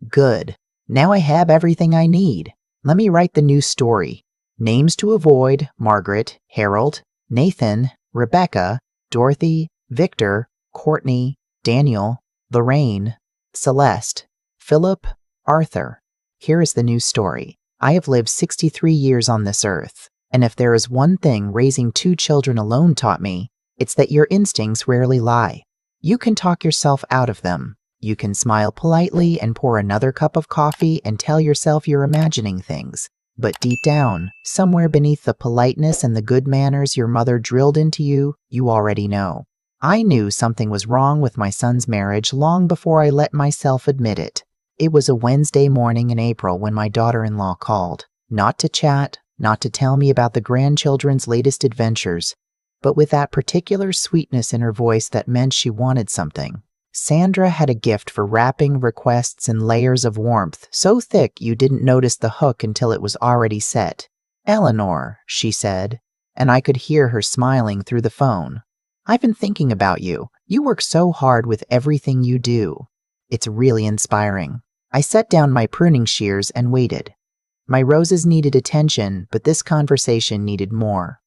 Good. Now I have everything I need. Let me write the new story. Names to avoid: Margaret, Harold, Nathan, Rebecca, Dorothy, Victor, Courtney, Daniel, Lorraine, Celeste, Philip, Arthur. Here is the new story. I have lived 63 years on this earth, and if there is one thing raising 2 children alone taught me, it's that your instincts rarely lie. You can talk yourself out of them. You can smile politely and pour another cup of coffee and tell yourself you're imagining things. But deep down, somewhere beneath the politeness and the good manners your mother drilled into you, you already know. I knew something was wrong with my son's marriage long before I let myself admit it. It was a Wednesday morning in April when my daughter-in-law called. Not to chat, not to tell me about the grandchildren's latest adventures, but with that particular sweetness in her voice that meant she wanted something. Sandra had a gift for wrapping requests in layers of warmth, so thick you didn't notice the hook until it was already set. "Eleanor," she said, and I could hear her smiling through the phone. "I've been thinking about you. You work so hard with everything you do. It's really inspiring." I set down my pruning shears and waited. My roses needed attention, but this conversation needed more.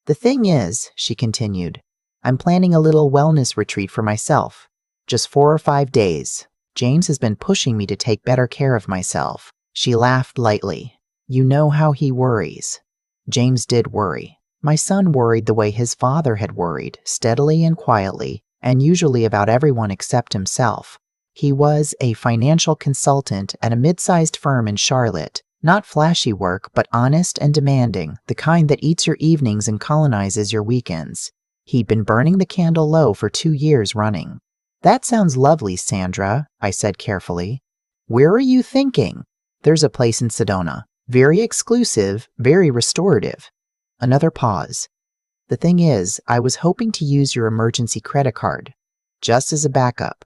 "The thing is," she continued, "I'm planning a little wellness retreat for myself. Just 4 or 5 days. James has been pushing me to take better care of myself." She laughed lightly. "You know how he worries." James did worry. My son worried the way his father had worried, steadily and quietly, and usually about everyone except himself. He was a financial consultant at a mid-sized firm in Charlotte. Not flashy work, but honest and demanding, the kind that eats your evenings and colonizes your weekends. He'd been burning the candle low for 2 years running. "That sounds lovely, Sandra," I said carefully. "Where are you thinking?" "There's a place in Sedona. Very exclusive, very restorative." Another pause. "The thing is, I was hoping to use your emergency credit card, just as a backup.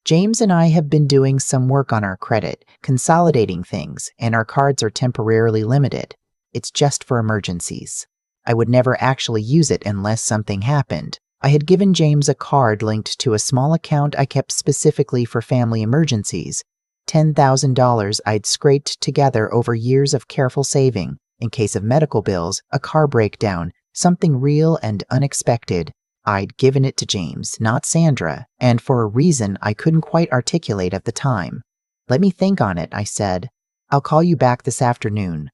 James and I have been doing some work on our credit, consolidating things, and our cards are temporarily limited. It's just for emergencies. I would never actually use it unless something happened. I had given James a card linked to a small account I kept specifically for family emergencies. $10,000 I'd scraped together over years of careful saving, in case of medical bills, a car breakdown, something real and unexpected. I'd given it to James, not Sandra, and for a reason I couldn't quite articulate at the time. "Let me think on it," I said. "I'll call you back this afternoon."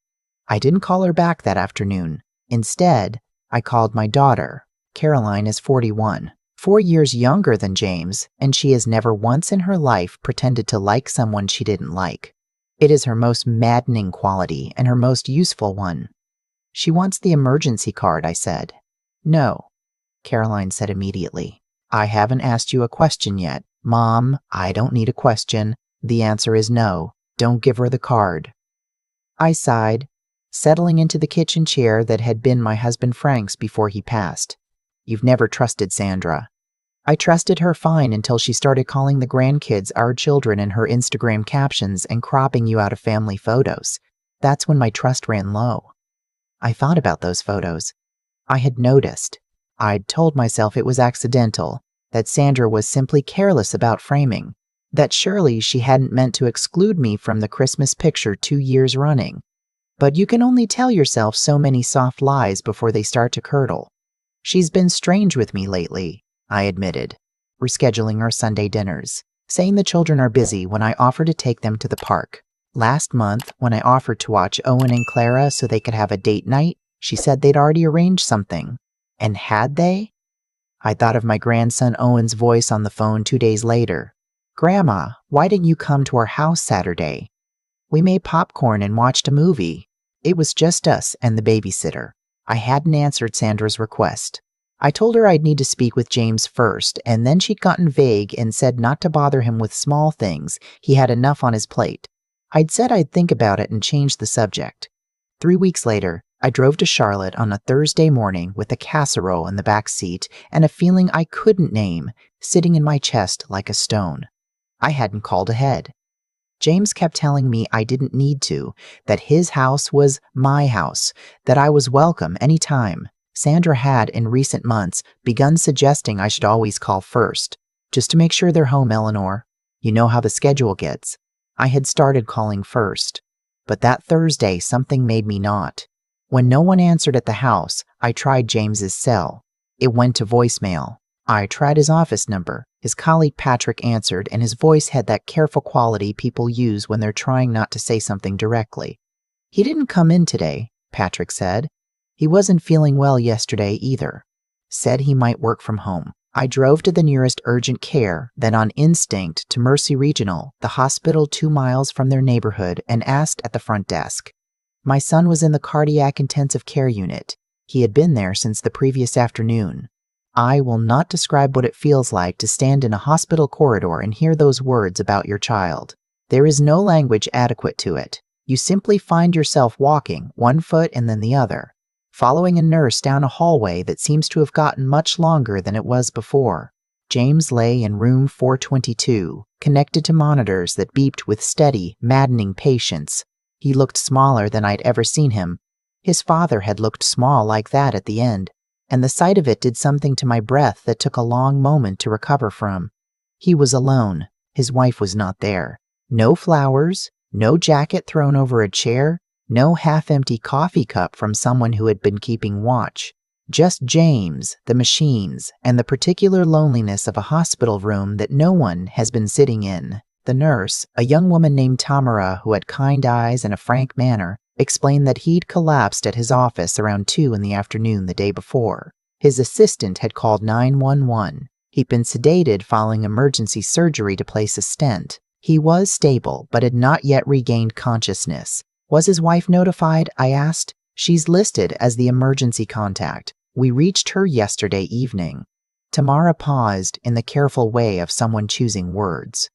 I didn't call her back that afternoon. Instead, I called my daughter. Caroline is 41, 4 years younger than James, and she has never once in her life pretended to like someone she didn't like. It is her most maddening quality and her most useful one. "She wants the emergency card," I said. "No," Caroline said immediately. "I haven't asked you a question yet." "Mom, I don't need a question. The answer is no. Don't give her the card." I sighed, settling into the kitchen chair that had been my husband Frank's before he passed. "You've never trusted Sandra." "I trusted her fine until she started calling the grandkids our children in her Instagram captions and cropping you out of family photos. That's when my trust ran low." I thought about those photos. I had noticed. I'd told myself it was accidental, that Sandra was simply careless about framing, that surely she hadn't meant to exclude me from the Christmas picture 2 years running. But you can only tell yourself so many soft lies before they start to curdle. "She's been strange with me lately," I admitted, rescheduling our Sunday dinners, saying the children are busy when I offer to take them to the park. Last month, when I offered to watch Owen and Clara so they could have a date night, she said they'd already arranged something. And had they? I thought of my grandson Owen's voice on the phone 2 days later. "Grandma, why didn't you come to our house Saturday?" "We made popcorn and watched a movie. It was just us and the babysitter." I hadn't answered Sandra's request. I told her I'd need to speak with James first, and then she'd gotten vague and said not to bother him with small things. He had enough on his plate. I'd said I'd think about it and change the subject. 3 weeks later, I drove to Charlotte on a Thursday morning with a casserole in the back seat and a feeling I couldn't name sitting in my chest like a stone. I hadn't called ahead. James kept telling me I didn't need to, that his house was my house, that I was welcome any time. Sandra had, in recent months, begun suggesting I should always call first. "Just to make sure they're home, Eleanor. You know how the schedule gets." I had started calling first, but that Thursday something made me not. When no one answered at the house, I tried James's cell. It went to voicemail. I tried his office number. His colleague Patrick answered, and his voice had that careful quality people use when they're trying not to say something directly. "He didn't come in today," Patrick said. "He wasn't feeling well yesterday either. Said he might work from home." I drove to the nearest urgent care, then on instinct to Mercy Regional, the hospital 2 miles from their neighborhood, and asked at the front desk. My son was in the cardiac intensive care unit. He had been there since the previous afternoon. I will not describe what it feels like to stand in a hospital corridor and hear those words about your child. There is no language adequate to it. You simply find yourself walking, one foot and then the other, following a nurse down a hallway that seems to have gotten much longer than it was before. James lay in room 422, connected to monitors that beeped with steady, maddening patience. He looked smaller than I'd ever seen him. His father had looked small like that at the end, and the sight of it did something to my breath that took a long moment to recover from. He was alone. His wife was not there. No flowers, no jacket thrown over a chair, no half-empty coffee cup from someone who had been keeping watch. Just James, the machines, and the particular loneliness of a hospital room that no one has been sitting in. The nurse, a young woman named Tamara who had kind eyes and a frank manner, explained that he'd collapsed at his office around 2 in the afternoon the day before. His assistant had called 911. He'd been sedated following emergency surgery to place a stent. He was stable, but had not yet regained consciousness. Was his wife notified? I asked. She's listed as the emergency contact. We reached her yesterday evening. Tamara paused in the careful way of someone choosing words.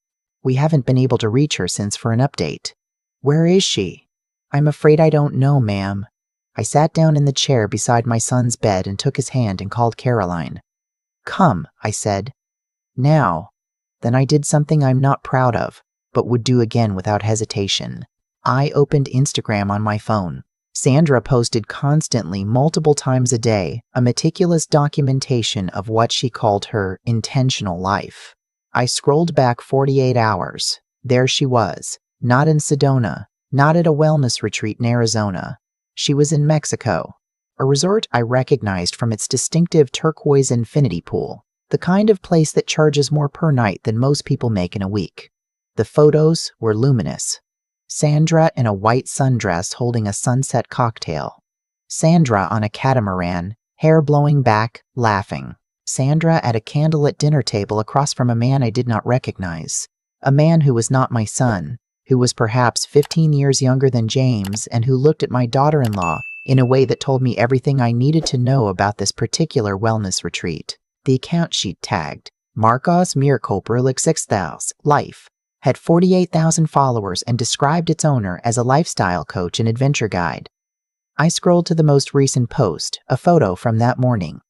We haven't been able to reach her since for an update. Where is she? I'm afraid I don't know, ma'am. I sat down in the chair beside my son's bed and took his hand and called Caroline. Come, I said. Now. Then I did something I'm not proud of, but would do again without hesitation. I opened Instagram on my phone. Sandra posted constantly, multiple times a day, a meticulous documentation of what she called her intentional life. I scrolled back 48 hours. There she was, not in Sedona, not at a wellness retreat in Arizona. She was in Mexico, a resort I recognized from its distinctive turquoise infinity pool, the kind of place that charges more per night than most people make in a week. The photos were luminous. Sandra in a white sundress holding a sunset cocktail. Sandra on a catamaran, hair blowing back, laughing. Sandra at a candlelit dinner table across from a man I did not recognize. A man who was not my son, who was perhaps 15 years younger than James and who looked at my daughter-in-law in a way that told me everything I needed to know about this particular wellness retreat. The account sheet tagged, Marcos Mirkoprlik 6000, Life, had 48,000 followers and described its owner as a lifestyle coach and adventure guide. I scrolled to the most recent post, a photo from that morning.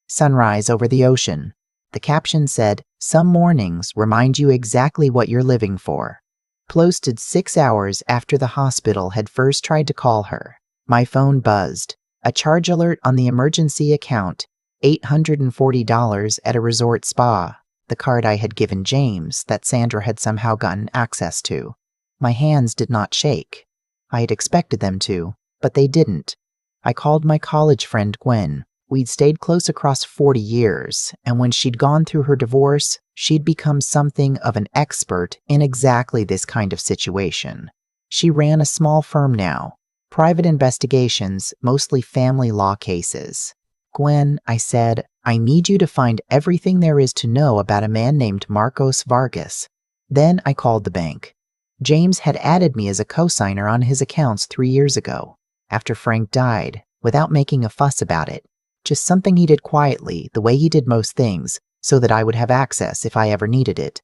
Sunrise over the ocean. The caption said, "Some mornings remind you exactly what you're living for." Posted 6 hours after the hospital had first tried to call her. My phone buzzed. A charge alert on the emergency account, $840 at a resort spa. The card I had given James that Sandra had somehow gotten access to. My hands did not shake. I had expected them to, but they didn't. I called my college friend Gwen. We'd stayed close across 40 years, and when she'd gone through her divorce, she'd become something of an expert in exactly this kind of situation. She ran a small firm now, private investigations, mostly family law cases. Gwen, I said, I need you to find everything there is to know about a man named Marcos Vargas. Then I called the bank. James had added me as a co-signer on his accounts 3 years ago, after Frank died, without making a fuss about it. Just something he did quietly, the way he did most things, so that I would have access if I ever needed it.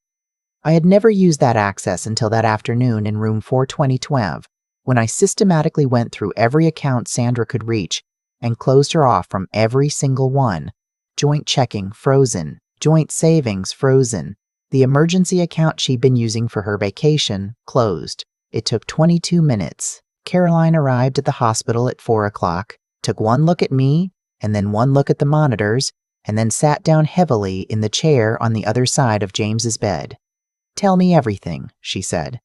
I had never used that access until that afternoon in room 42012, when I systematically went through every account Sandra could reach and closed her off from every single one. Joint checking, frozen. Joint savings, frozen. The emergency account she'd been using for her vacation, closed. It took 22 minutes. Caroline arrived at the hospital at 4 o'clock, took one look at me, and then one look at the monitors, and then sat down heavily in the chair on the other side of James's bed. Tell me everything, she said.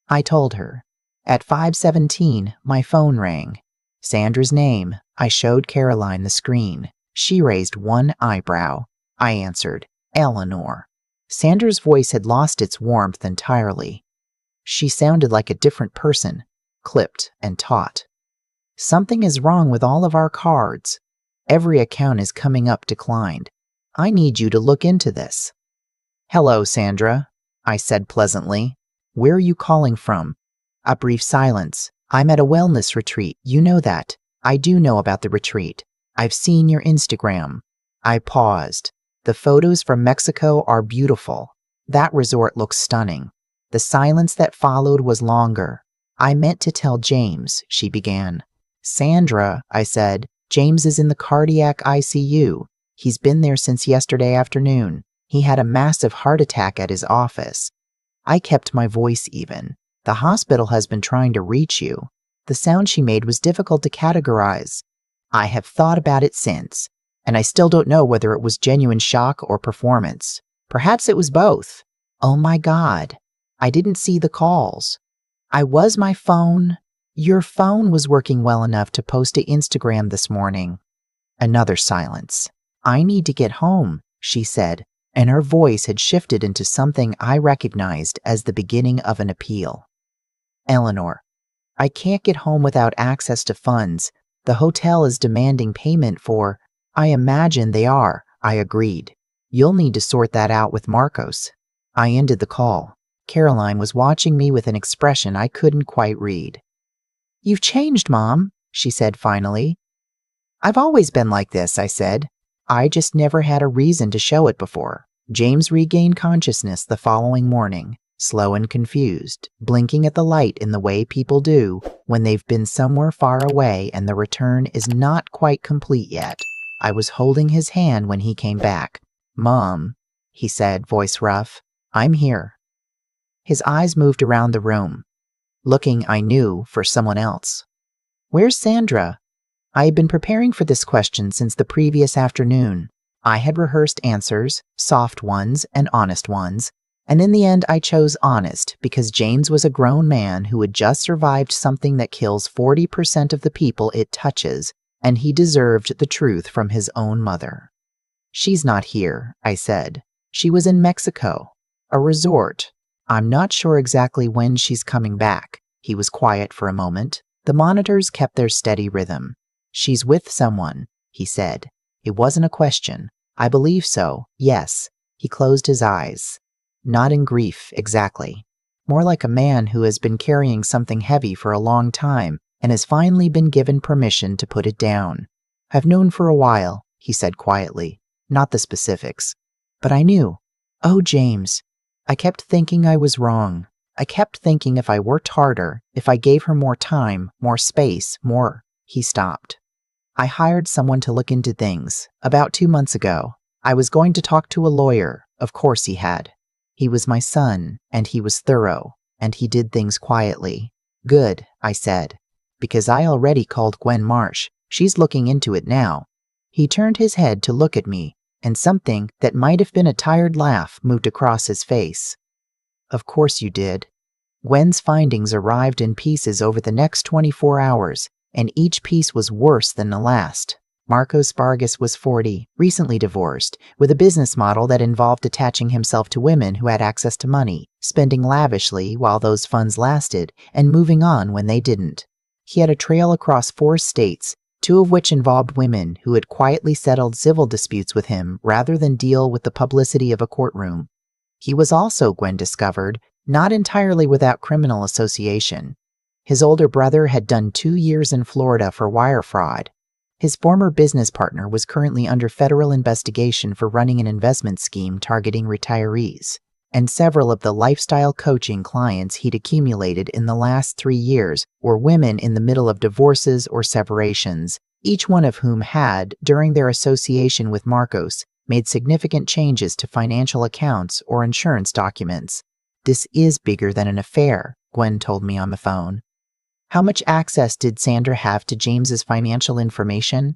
I told her. At 5:17, my phone rang. Sandra's name. I showed Caroline the screen. She raised one eyebrow. I answered, Eleanor. Sandra's voice had lost its warmth entirely. She sounded like a different person, clipped and taut. Something is wrong with all of our cards. Every account is coming up declined. I need you to look into this. Hello, Sandra, I said pleasantly. Where are you calling from? A brief silence. I'm at a wellness retreat. You know that. I do know about the retreat. I've seen your Instagram. I paused. The photos from Mexico are beautiful. That resort looks stunning. The silence that followed was longer. I meant to tell James, she began. Sandra, I said, James is in the cardiac ICU. He's been there since yesterday afternoon. He had a massive heart attack at his office. I kept my voice even. The hospital has been trying to reach you. The sound she made was difficult to categorize. I have thought about it since, and I still don't know whether it was genuine shock or performance. Perhaps it was both. Oh my God. I didn't see the calls. My phone. Your phone was working well enough to post to Instagram this morning. Another silence. I need to get home, she said, and her voice had shifted into something I recognized as the beginning of an appeal. Eleanor, I can't get home without access to funds. The hotel is demanding payment for. I imagine they are, I agreed. You'll need to sort that out with Marcos. I ended the call. Caroline was watching me with an expression I couldn't quite read. You've changed, Mom, she said finally. I've always been like this, I said. I just never had a reason to show it before. James regained consciousness the following morning, slow and confused, blinking at the light in the way people do when they've been somewhere far away and the return is not quite complete yet. I was holding his hand when he came back. Mom, he said, voice rough, I'm here. His eyes moved around the room, looking, I knew, for someone else. Where's Sandra? I had been preparing for this question since the previous afternoon. I had rehearsed answers, soft ones and honest ones, and in the end I chose honest because James was a grown man who had just survived something that kills 40% of the people it touches, and he deserved the truth from his own mother. She's not here, I said. She was in Mexico, a resort. I'm not sure exactly when she's coming back. He was quiet for a moment. The monitors kept their steady rhythm. She's with someone, he said. It wasn't a question. I believe so, yes. He closed his eyes. Not in grief, exactly. More like a man who has been carrying something heavy for a long time and has finally been given permission to put it down. I've known for a while, he said quietly. Not the specifics. But I knew. Oh, James. I kept thinking I was wrong. I kept thinking if I worked harder, if I gave her more time, more space, more. He stopped. I hired someone to look into things. About 2 months ago. I was going to talk to a lawyer. Of course he had. He was my son, and he was thorough, and he did things quietly. Good, I said, because I already called Gwen Marsh. She's looking into it now. He turned his head to look at me, and something that might have been a tired laugh moved across his face. Of course you did. Gwen's findings arrived in pieces over the next 24 hours, and each piece was worse than the last. Marcos Vargas was 40, recently divorced, with a business model that involved attaching himself to women who had access to money, spending lavishly while those funds lasted, and moving on when they didn't. He had a trail across 4 states, 2 of which involved women who had quietly settled civil disputes with him rather than deal with the publicity of a courtroom. He was also, Gwen discovered, not entirely without criminal association. His older brother had done 2 years in Florida for wire fraud. His former business partner was currently under federal investigation for running an investment scheme targeting retirees, and several of the lifestyle coaching clients he'd accumulated in the last 3 years were women in the middle of divorces or separations, each one of whom had, during their association with Marcos, made significant changes to financial accounts or insurance documents. This is bigger than an affair, Gwen told me on the phone. How much access did Sandra have to James's financial information?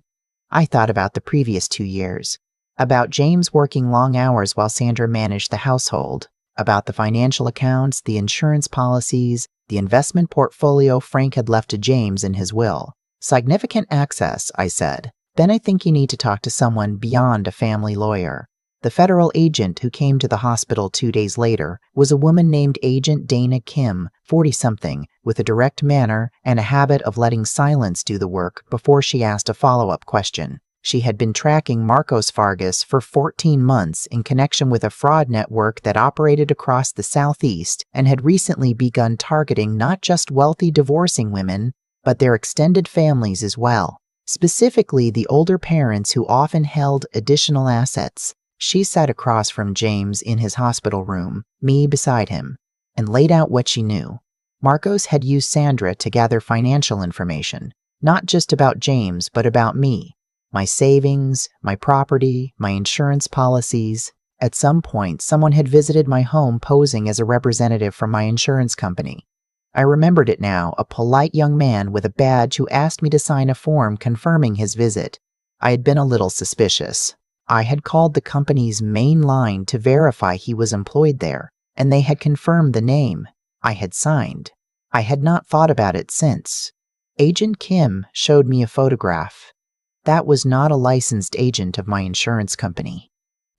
I thought about the previous 2 years. About James working long hours while Sandra managed the household. about the financial accounts, the insurance policies, the investment portfolio Frank had left to James in his will. Significant access, I said. Then I think you need to talk to someone beyond a family lawyer. The federal agent who came to the hospital 2 days later was a woman named Agent Dana Kim, 40-something, with a direct manner and a habit of letting silence do the work before she asked a follow-up question. She had been tracking Marcos Vargas for 14 months in connection with a fraud network that operated across the Southeast and had recently begun targeting not just wealthy divorcing women, but their extended families as well, specifically the older parents who often held additional assets. She sat across from James in his hospital room, me beside him, and laid out what she knew. Marcos had used Sandra to gather financial information, not just about James, but about me. My savings, my property, my insurance policies. At some point, someone had visited my home posing as a representative from my insurance company. I remembered it now, a polite young man with a badge who asked me to sign a form confirming his visit. I had been a little suspicious. I had called the company's main line to verify he was employed there, and they had confirmed the name. I had signed. I had not thought about it since. Agent Kim showed me a photograph. That was not a licensed agent of my insurance company.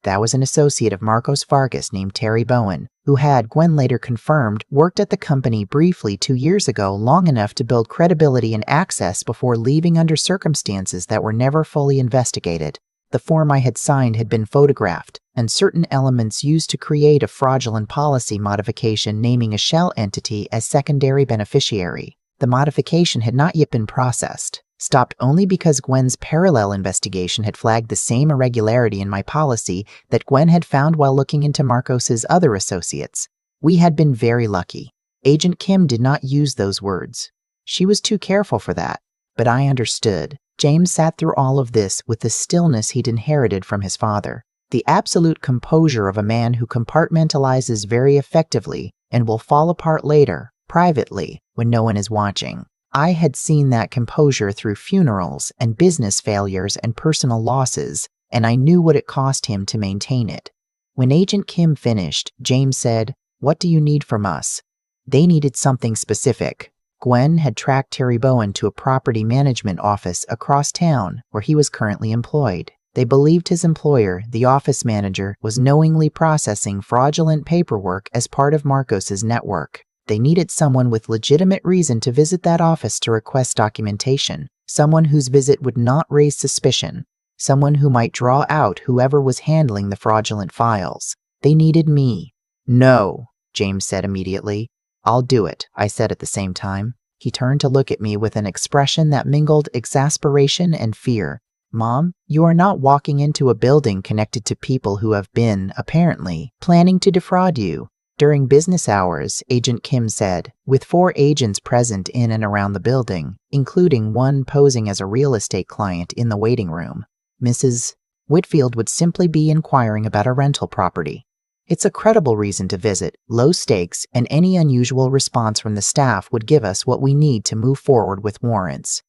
That was an associate of Marcos Vargas named Terry Bowen, who had, Gwen later confirmed, worked at the company briefly 2 years ago, long enough to build credibility and access before leaving under circumstances that were never fully investigated. The form I had signed had been photographed, and certain elements used to create a fraudulent policy modification naming a shell entity as secondary beneficiary. The modification had not yet been processed, stopped only because Gwen's parallel investigation had flagged the same irregularity in my policy that Gwen had found while looking into Marcos's other associates. We had been very lucky. Agent Kim did not use those words. She was too careful for that, but I understood. James sat through all of this with the stillness he'd inherited from his father, the absolute composure of a man who compartmentalizes very effectively and will fall apart later, privately, when no one is watching. I had seen that composure through funerals and business failures and personal losses, and I knew what it cost him to maintain it. When Agent Kim finished, James said, "What do you need from us?" They needed something specific. Gwen had tracked Terry Bowen to a property management office across town where he was currently employed. They believed his employer, the office manager, was knowingly processing fraudulent paperwork as part of Marcos's network. They needed someone with legitimate reason to visit that office to request documentation, someone whose visit would not raise suspicion, someone who might draw out whoever was handling the fraudulent files. They needed me. "No," James said immediately. "I'll do it," I said at the same time. He turned to look at me with an expression that mingled exasperation and fear. "Mom, you are not walking into a building connected to people who have been, apparently, planning to defraud you." During business hours, Agent Kim said, with 4 agents present in and around the building, including one posing as a real estate client in the waiting room, Mrs. Whitfield would simply be inquiring about a rental property. It's a credible reason to visit, low stakes, and any unusual response from the staff would give us what we need to move forward with warrants.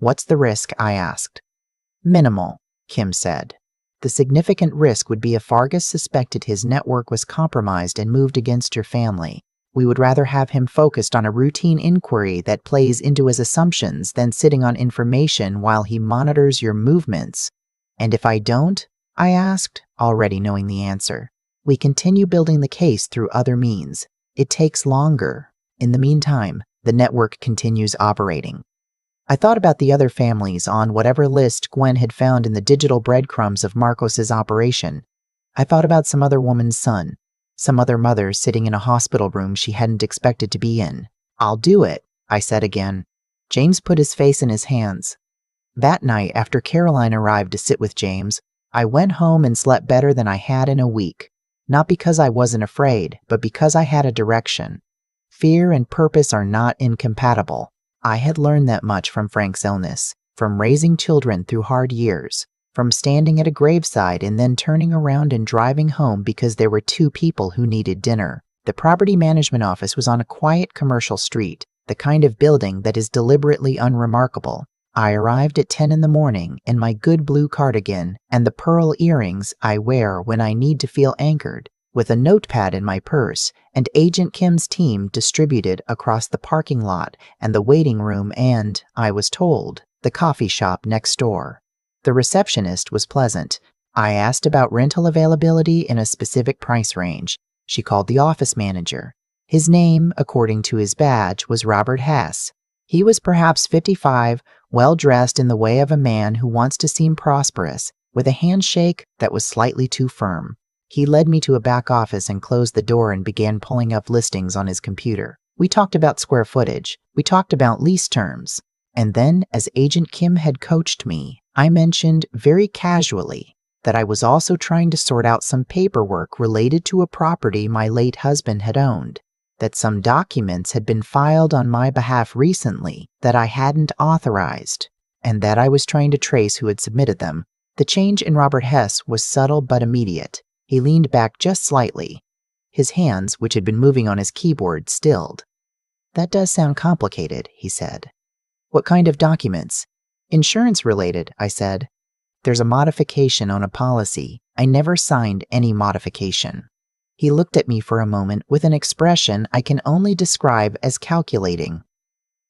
"What's the risk?" I asked. "Minimal," Kim said. "The significant risk would be if Vargas suspected his network was compromised and moved against your family. We would rather have him focused on a routine inquiry that plays into his assumptions than sitting on information while he monitors your movements." "And if I don't?" I asked, already knowing the answer. "We continue building the case through other means. It takes longer. In the meantime, the network continues operating." I thought about the other families on whatever list Gwen had found in the digital breadcrumbs of Marcos's operation. I thought about some other woman's son, some other mother sitting in a hospital room she hadn't expected to be in. "I'll do it," I said again. James put his face in his hands. That night, after Caroline arrived to sit with James, I went home and slept better than I had in a week. Not because I wasn't afraid, but because I had a direction. Fear and purpose are not incompatible. I had learned that much from Frank's illness, from raising children through hard years, from standing at a graveside and then turning around and driving home because there were 2 people who needed dinner. The property management office was on a quiet commercial street, the kind of building that is deliberately unremarkable. I arrived at 10 in the morning in my good blue cardigan and the pearl earrings I wear when I need to feel anchored. with a notepad in my purse and Agent Kim's team distributed across the parking lot and the waiting room and, I was told, the coffee shop next door. The receptionist was pleasant. I asked about rental availability in a specific price range. She called the office manager. His name, according to his badge, was Robert Hess. He was perhaps 55, well-dressed in the way of a man who wants to seem prosperous, with a handshake that was slightly too firm. He led me to a back office and closed the door and began pulling up listings on his computer. We talked about square footage. We talked about lease terms. And then, as Agent Kim had coached me, I mentioned very casually that I was also trying to sort out some paperwork related to a property my late husband had owned, that some documents had been filed on my behalf recently that I hadn't authorized, and that I was trying to trace who had submitted them. The change in Robert Hess was subtle but immediate. He leaned back just slightly. His hands, which had been moving on his keyboard, stilled. "That does sound complicated," he said. "What kind of documents?" "Insurance-related," I said. "There's a modification on a policy. I never signed any modification." He looked at me for a moment with an expression I can only describe as calculating.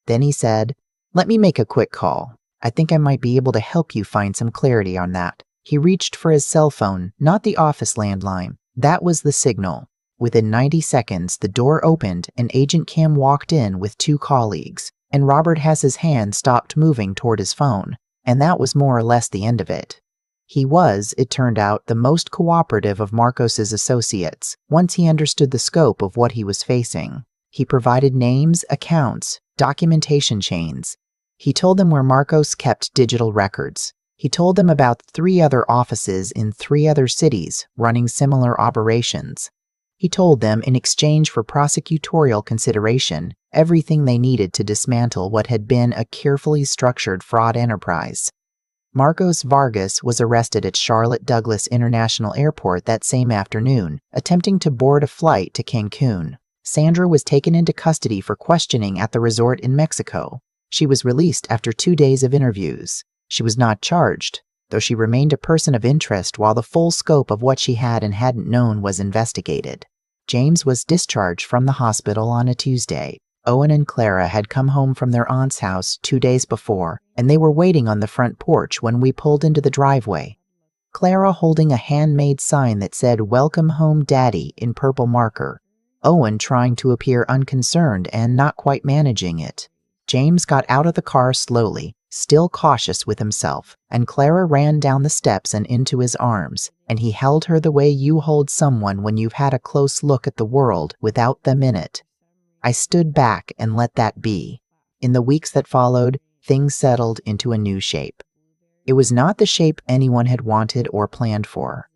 Then he said, "Let me make a quick call. I think I might be able to help you find some clarity on that." He reached for his cell phone, not the office landline. That was the signal. Within 90 seconds, the door opened and Agent Kim walked in with 2 colleagues, and Robert Hess's hand stopped moving toward his phone, and that was more or less the end of it. He was, it turned out, the most cooperative of Marcos's associates, once he understood the scope of what he was facing. He provided names, accounts, documentation chains. He told them where Marcos kept digital records. He told them about 3 other offices in 3 other cities running similar operations. He told them, in exchange for prosecutorial consideration, everything they needed to dismantle what had been a carefully structured fraud enterprise. Marcos Vargas was arrested at Charlotte Douglas International Airport that same afternoon, attempting to board a flight to Cancun. Sandra was taken into custody for questioning at the resort in Mexico. She was released after 2 days of interviews. She was not charged, though she remained a person of interest while the full scope of what she had and hadn't known was investigated. James was discharged from the hospital on a Tuesday. Owen and Clara had come home from their aunt's house 2 days before, and they were waiting on the front porch when we pulled into the driveway. Clara holding a handmade sign that said, "Welcome home, Daddy," in purple marker. Owen trying to appear unconcerned and not quite managing it. James got out of the car slowly, still cautious with himself, and Clara ran down the steps and into his arms, and he held her the way you hold someone when you've had a close look at the world without them in it. I stood back and let that be. In the weeks that followed, things settled into a new shape. It was not the shape anyone had wanted or planned for.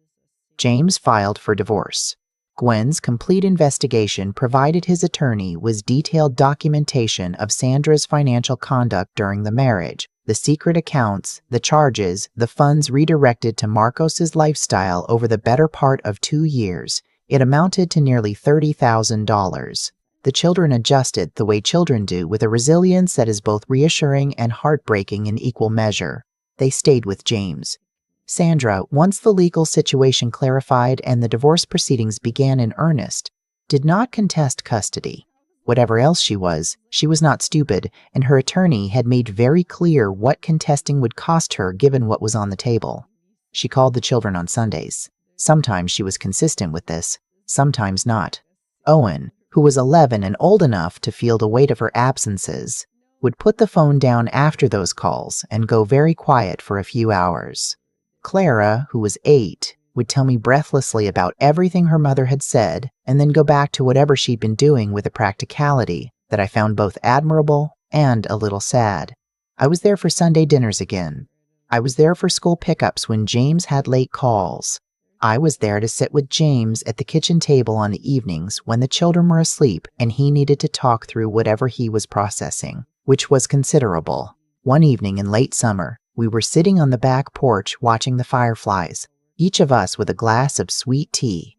James filed for divorce. Gwen's complete investigation provided his attorney with detailed documentation of Sandra's financial conduct during the marriage, the secret accounts, the charges, the funds redirected to Marcos's lifestyle over the better part of 2 years. It amounted to nearly $30,000. The children adjusted the way children do, with a resilience that is both reassuring and heartbreaking in equal measure. They stayed with James. Sandra, once the legal situation clarified and the divorce proceedings began in earnest, did not contest custody. Whatever else she was not stupid, and her attorney had made very clear what contesting would cost her given what was on the table. She called the children on Sundays. Sometimes she was consistent with this, sometimes not. Owen, who was 11 and old enough to feel the weight of her absences, would put the phone down after those calls and go very quiet for a few hours. Clara, who was 8, would tell me breathlessly about everything her mother had said and then go back to whatever she'd been doing with a practicality that I found both admirable and a little sad. I was there for Sunday dinners again. I was there for school pickups when James had late calls. I was there to sit with James at the kitchen table on the evenings when the children were asleep and he needed to talk through whatever he was processing, which was considerable. One evening in late summer, we were sitting on the back porch watching the fireflies, each of us with a glass of sweet tea,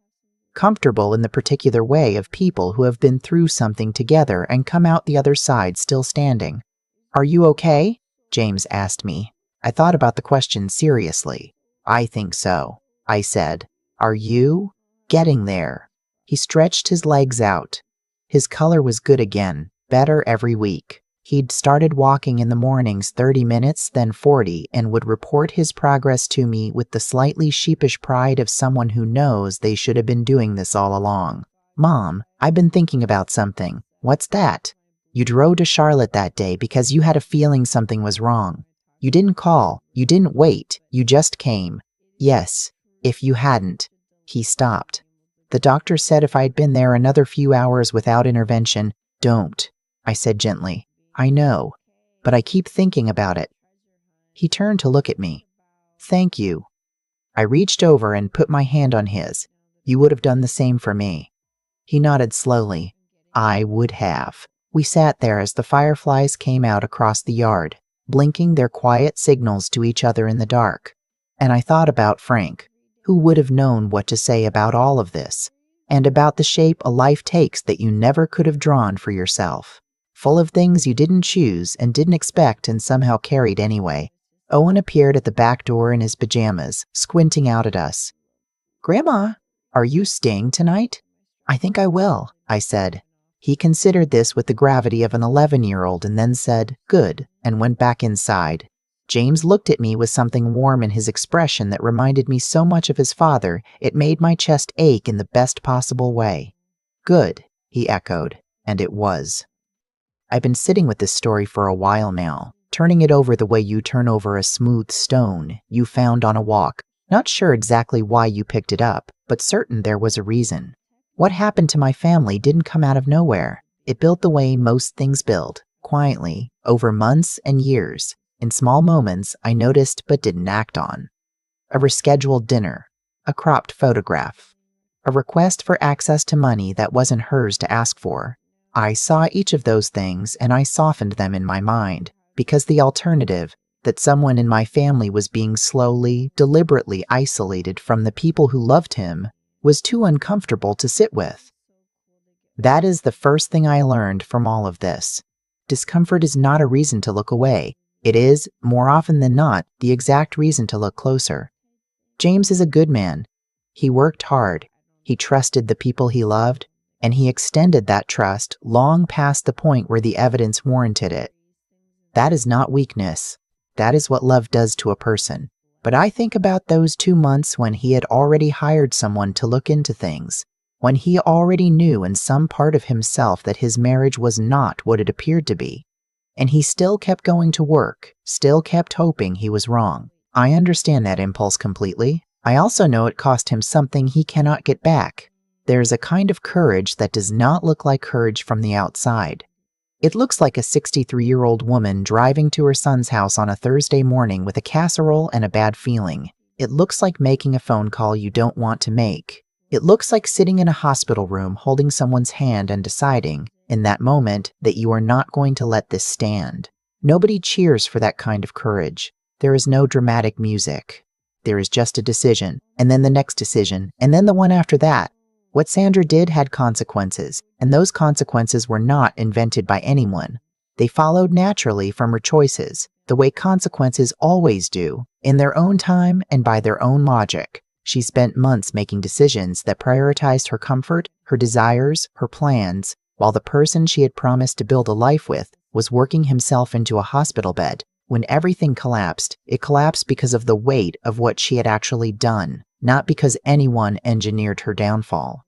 comfortable in the particular way of people who have been through something together and come out the other side still standing. "Are you okay?" James asked me. I thought about the question seriously. "I think so," I said. "Are you?" Getting there. He stretched his legs out. His color was good again, better every week. He'd started walking in the mornings 30 minutes, then 40, and would report his progress to me with the slightly sheepish pride of someone who knows they should have been doing this all along. "Mom, I've been thinking about something." "What's that?" "You drove to Charlotte that day because you had a feeling something was wrong. You didn't call. You didn't wait. You just came." "Yes, if you hadn't." He stopped. "The doctor said if I'd been there another few hours without intervention." "Don't," I said gently. "I know, but I keep thinking about it." He turned to look at me. "Thank you." I reached over and put my hand on his. "You would have done the same for me." He nodded slowly. "I would have." We sat there as the fireflies came out across the yard, blinking their quiet signals to each other in the dark. And I thought about Frank, who would have known what to say about all of this, and about the shape a life takes that you never could have drawn for yourself. Full of things you didn't choose and didn't expect and somehow carried anyway. Owen appeared at the back door in his pajamas, squinting out at us. "Grandma, are you staying tonight?" "I think I will," I said. He considered this with the gravity of an 11-year-old and then said, "Good," and went back inside. James looked at me with something warm in his expression that reminded me so much of his father, it made my chest ache in the best possible way. "Good," he echoed, and it was. I've been sitting with this story for a while now, turning it over the way you turn over a smooth stone you found on a walk. Not sure exactly why you picked it up, but certain there was a reason. What happened to my family didn't come out of nowhere. It built the way most things build, quietly, over months and years, in small moments I noticed but didn't act on. A rescheduled dinner, a cropped photograph, a request for access to money that wasn't hers to ask for. I saw each of those things and I softened them in my mind, because the alternative, that someone in my family was being slowly, deliberately isolated from the people who loved him, was too uncomfortable to sit with. That is the first thing I learned from all of this. Discomfort is not a reason to look away. It is, more often than not, the exact reason to look closer. James is a good man. He worked hard. He trusted the people he loved, and he extended that trust long past the point where the evidence warranted it. That is not weakness. That is what love does to a person. But I think about those 2 months when he had already hired someone to look into things, when he already knew in some part of himself that his marriage was not what it appeared to be. And he still kept going to work, still kept hoping he was wrong. I understand that impulse completely. I also know it cost him something he cannot get back. There is a kind of courage that does not look like courage from the outside. It looks like a 63-year-old woman driving to her son's house on a Thursday morning with a casserole and a bad feeling. It looks like making a phone call you don't want to make. It looks like sitting in a hospital room holding someone's hand and deciding, in that moment, that you are not going to let this stand. Nobody cheers for that kind of courage. There is no dramatic music. There is just a decision, and then the next decision, and then the one after that. What Sandra did had consequences, and those consequences were not invented by anyone. They followed naturally from her choices, the way consequences always do, in their own time and by their own logic. She spent months making decisions that prioritized her comfort, her desires, her plans, while the person she had promised to build a life with was working himself into a hospital bed. When everything collapsed, it collapsed because of the weight of what she had actually done, not because anyone engineered her downfall.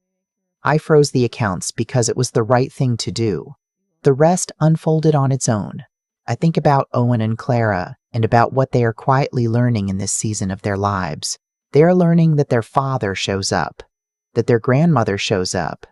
I froze the accounts because it was the right thing to do. The rest unfolded on its own. I think about Owen and Clara and about what they are quietly learning in this season of their lives. They are learning that their father shows up, that their grandmother shows up,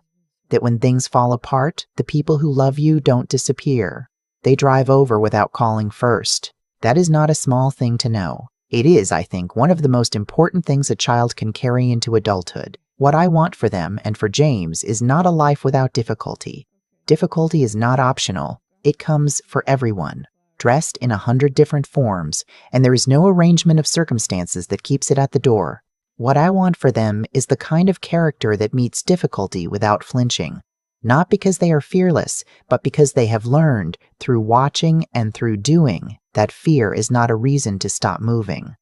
that when things fall apart, the people who love you don't disappear. They drive over without calling first. That is not a small thing to know. It is, I think, one of the most important things a child can carry into adulthood. What I want for them and for James is not a life without difficulty. Difficulty is not optional. It comes for everyone, dressed in 100 different forms, and there is no arrangement of circumstances that keeps it at the door. What I want for them is the kind of character that meets difficulty without flinching. Not because they are fearless, but because they have learned, through watching and through doing, that fear is not a reason to stop moving.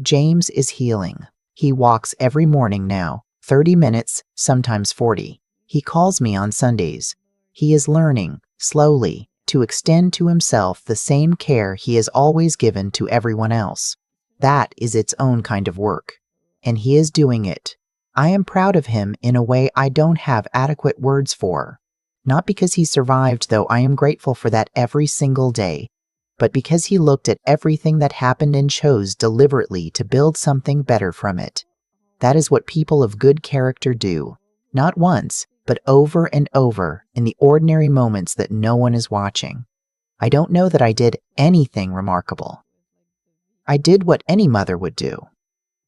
James is healing. He walks every morning now, 30 minutes, sometimes 40. He calls me on Sundays. He is learning, slowly, to extend to himself the same care he has always given to everyone else. That is its own kind of work. And he is doing it. I am proud of him in a way I don't have adequate words for. Not because he survived, though I am grateful for that every single day, but because he looked at everything that happened and chose deliberately to build something better from it. That is what people of good character do, not once, but over and over in the ordinary moments that no one is watching. I don't know that I did anything remarkable. I did what any mother would do.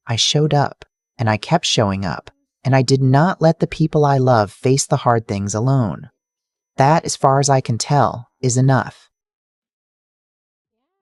I showed up, and I kept showing up, and I did not let the people I love face the hard things alone. That, as far as I can tell, is enough.